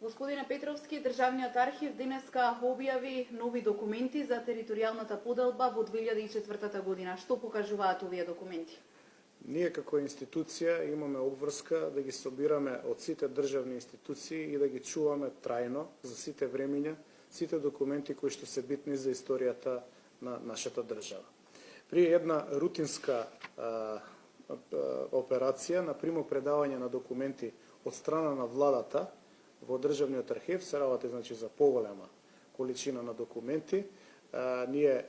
Господине Петровски, Државниот архив денеска објави нови документи за територијалната поделба во 2004 година. Што покажуваат овие документи? Ние како институција имаме обврска да ги собираме од сите државни институции и да ги чуваме трајно за сите времења, сите документи кои што се битни за историјата на нашата држава. При една рутинска операција на примопредавање на документи од страна на владата во Државниот архив се работи за поголема количина на документи. Ние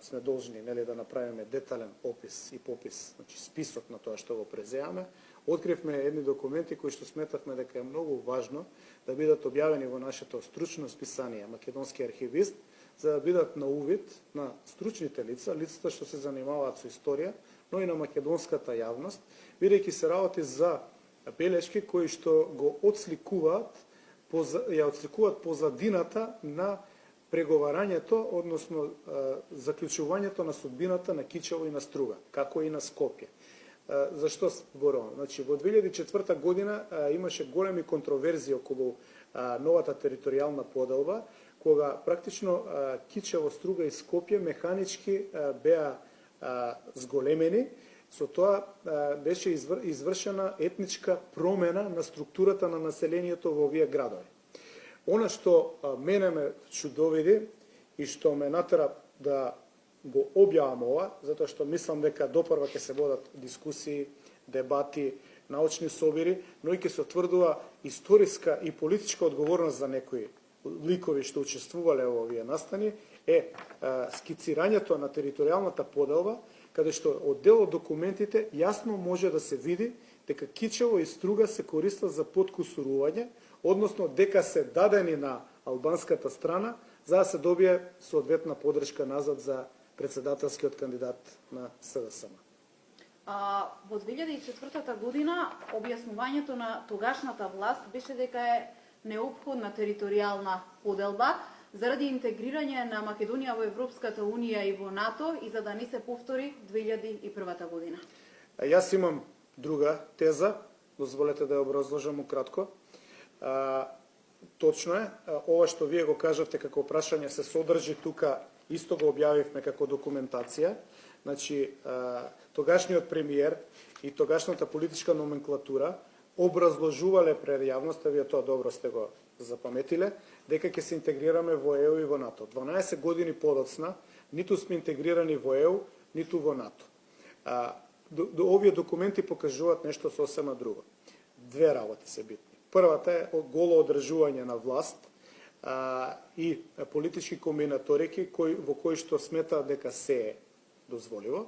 сме должни да направиме детален опис и попис, список на тоа што го преземаме. Откривме едни документи кои што сметавме дека е многу важно да бидат објавени во нашето стручно списание Македонски архивист, за да бидат на увид на стручните лица, лицата што се занимаваат со историја, но и на македонската јавност, бидејќи се работи за белешки кои што го отсликуваат позадината на преговарањето, односно заклучувањето на судбината на Кичево и на Струга, како и на Скопје. Зашто зборувам? Во 2004 година имаше големи контроверзии околу новата територијална поделба, кога практично Кичево, Струга и Скопје механички беа зголемени. Со тоа беше извршена етничка промена на структурата на населението во овие градови. Она што мене ме чудовиди и што ме натера да го објавам ова, затоа што мислам дека допрва ќе се водат дискусии, дебати, научни собири, но и ќе се утврдува историска и политичка одговорност за некои ликови што учествувале во овие настани, е скицирањето на територијалната поделба, каде што од дел од документите јасно може да се види дека Кичево и Струга се користат за подкусурување, односно дека се дадени на албанската страна за да се добие соодветна подршка назад за председателскиот кандидат на СДСМ. Во 2004 година објаснувањето на тогашната власт беше дека е неопходна територијална поделба заради интегрирање на Македонија во Европската Унија и во НАТО и за да не се повтори 2001 година. Јас имам друга теза, дозволете да ја образложам ukratko. Точно е, ова што вие го кажавте како прашање се содржи тука, исто го објавивме како документација. Тогашниот премиер и тогашната политичка номенклатура образложувале пред јавноста, вие тоа добро сте го запаметиле, дека ќе се интегрираме во ЕУ и во НАТО. 12 години подоцна, ниту сме интегрирани во ЕУ, ниту во НАТО. Овие документи покажуваат нешто сосема друго. Две работи се битни. Првата е голо одржување на власт и политички комбинаторики во кои што сметаат дека се е дозволиво,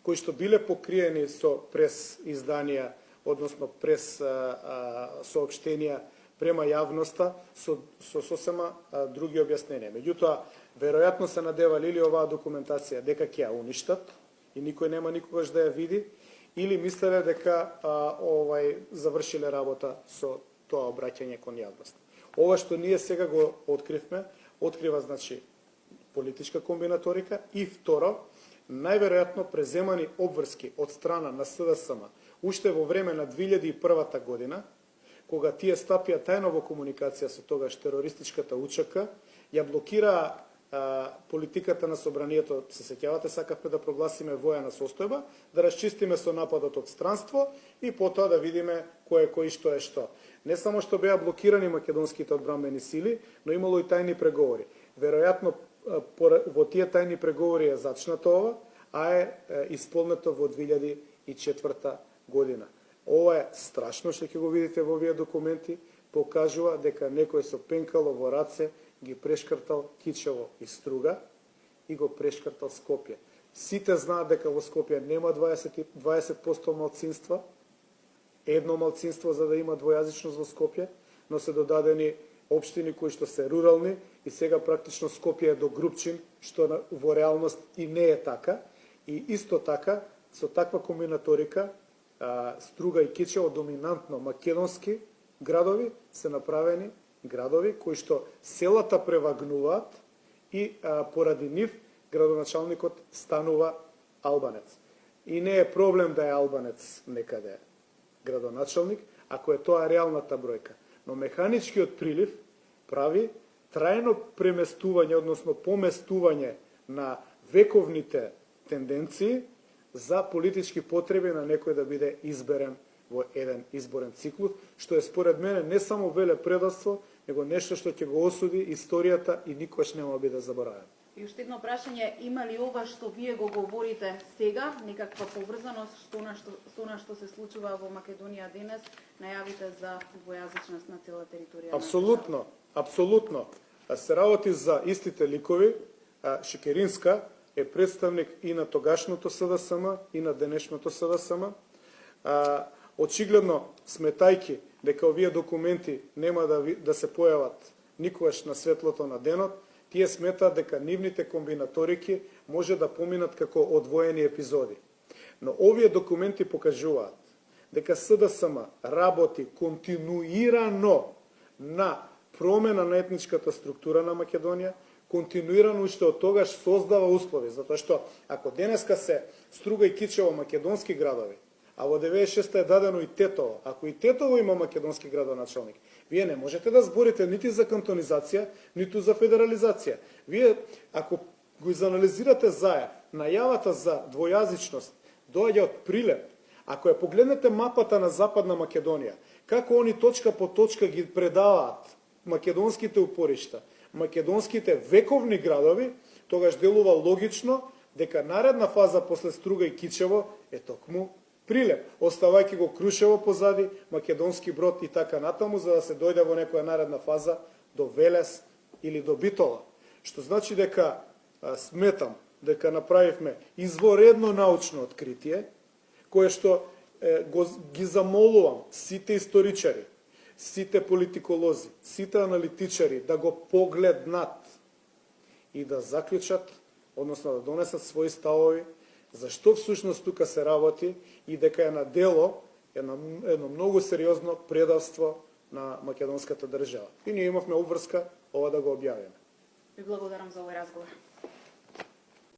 кои што биле покриени през изданија, односно през соопштенија према јавноста со сосема други објасненија. Меѓутоа, веројатно се надевали или оваа документација дека ќе ја уништат и никој нема никогаш да ја види, или мислеле дека завршиле работа со тоа обраќање кон јавност. Ова што ние сега го откривме, открива политичка комбинаторика и второ, најверојатно преземани обврски од страна на СДСМ уште во време на 2001 година, кога тие стапија тајно во комуникација со тогаш терористичката УЧК, ја блокираа политиката на собранието, се сеќавате, сакавме да прогласиме војна состојба, да расчистиме со нападот од странство и потоа да видиме кој е кој што е што. Не само што беа блокирани македонските одбранбени сили, но имало и тајни преговори. Веројатно во тие тајни преговори е зачнато ова, а е исполнето во 2004 година. Ова е страшно што ќе го видите во овие документи, покажува дека некој со пенкало во раце ги прешкртал Кичево и Струга и го прешкртал Скопје. Сите знаат дека во Скопје нема 20% малцинства, едно малцинство за да има двојазичност во Скопје, но се додадени општини кои што се рурални и сега практично Скопје е до Групчин, што во реалност и не е така. И исто така, со таква комбинаторика, Струга и Кичево, доминантно македонски градови, се направени градови кои што селата превагнуваат и поради нив градоначалникот станува албанец. И не е проблем да е албанец некаде градоначалник, ако е тоа реалната бројка. Но механичкиот прилив прави трајно преместување, односно поместување на вековните тенденции за политички потреби на некој да биде изберен во еден изборен циклус, што е според мене не само веле предавство, него нешто што ќе го осуди историјата и никош нема да биде заборавен. И уште едно прашање, има ли ова што вие го говорите сега, некаква поврзаност со она што се случува во Македонија денес, најавите за двојазичност на цела територија? Апсолутно, апсолутно. Се работи за истите ликови. Шекеринска е представник и на тогашното СДСМ и на денешното СДСМ. Очигледно, сметајки дека овие документи нема да се појават никогаш на светлото на денот, тие сметаат дека нивните комбинаторики може да поминат како одвоени епизоди. Но овие документи покажуваат дека СДСМ работи континуирано на промена на етничката структура на Македонија, континуирано уште од тогаш создава услови, затоа што ако денеска се Струга и Кичево македонски градови, а во 96-та е дадено и Тетово, ако и Тетово има македонски градоначалник, вие не можете да зборите нити за кантонизација, ниту за федерализација. Вие, ако го изанализирате заев, најавата за двојазичност доаѓа од Прилеп. Ако ја погледнете мапата на Западна Македонија, како они точка по точка ги предаваат македонските упоришта, македонските вековни градови, тогаш делува логично дека наредна фаза после Струга и Кичево е токму Прилеп, оставајќи го Крушево позади, Македонски Брод и така натаму, за да се дојде во некоја наредна фаза до Велес или до Битола. Што значи дека сметам дека направивме изворедно научно откритие, кое што ги замолувам сите историчари, сите политиколози, сите аналитичари да го погледнат и да заклучат, односно да донесат своји ставови, зашто всушност тука се работи и дека е на дело едно многу сериозно предавство на македонската држава. И ние имавме обврска ова да го објавиме. Ви благодарам за овој разговор.